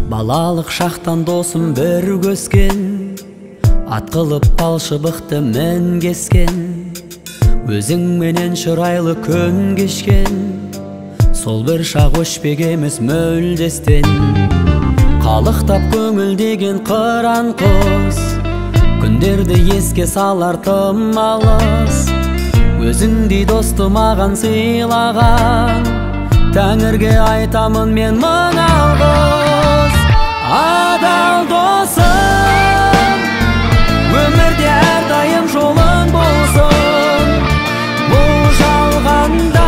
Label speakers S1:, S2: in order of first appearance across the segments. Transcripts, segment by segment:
S1: Балалық шақтан досым бір көскен, ат қылып талшыбықты мен кескен, өзің менен шырайлы күн кешкен, сол бір шақ өшпегеміз мөлдестен. Қалықтап көңілдеген қыран қыз, күндерді еске салар тым алыс. Өзіңдей досты маған сыйлаған, Тәңірге айтамын мен мың алғыс. Адал досым, өмірде әрдайым жолың болсын. Бұл жалғанда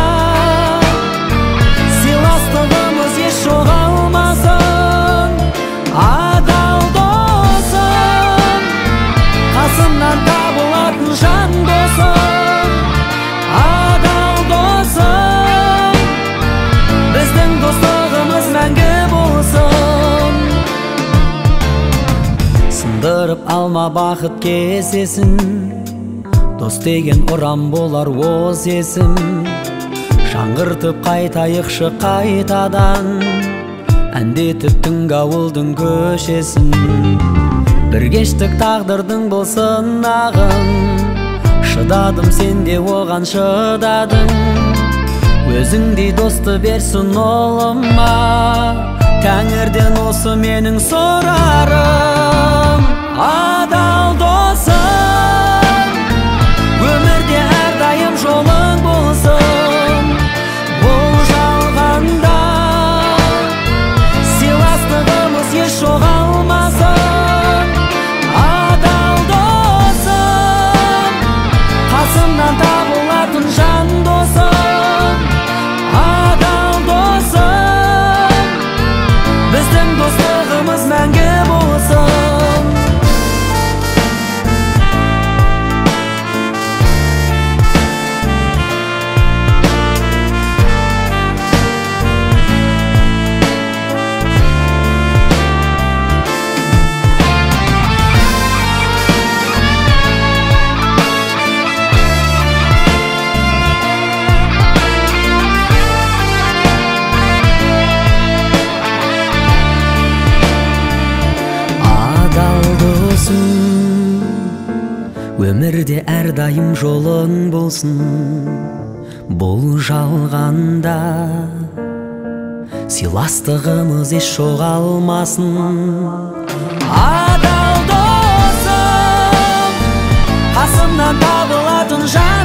S1: сыйластығымыз еш жоғалмасын. Адал досым, қасымнан табылатын жан досым. Адал досым, біздің достығымыз мәңгі болсын. Сындырып алма бақыт кезесін, дос деген ұран болар оз есім. Жаңғыртып қайтайықшы қайтадан, әндетіп түнгі ауылдың көшесін. Бір кештік тағдырдың бұл сынағын, шыдадым сенде оған шыдадың. Өзіңдей досты берсін олыма, Тәңірден осы менің сұрарым. Адал досым, өмірде әрдайым жолың болсын. Бұл жалғанда сыйластығымыз еш жоғалмасын. Адал досым, қасымнан табылатын жан досым. Адал досым, біздің достығымыз мәңгі болсын. Өмірде әрдайым жолың болсын. Бұл жалғанда сыйластығымыз еш жоғалмасын. Адал досым, қасымнан табылатын жан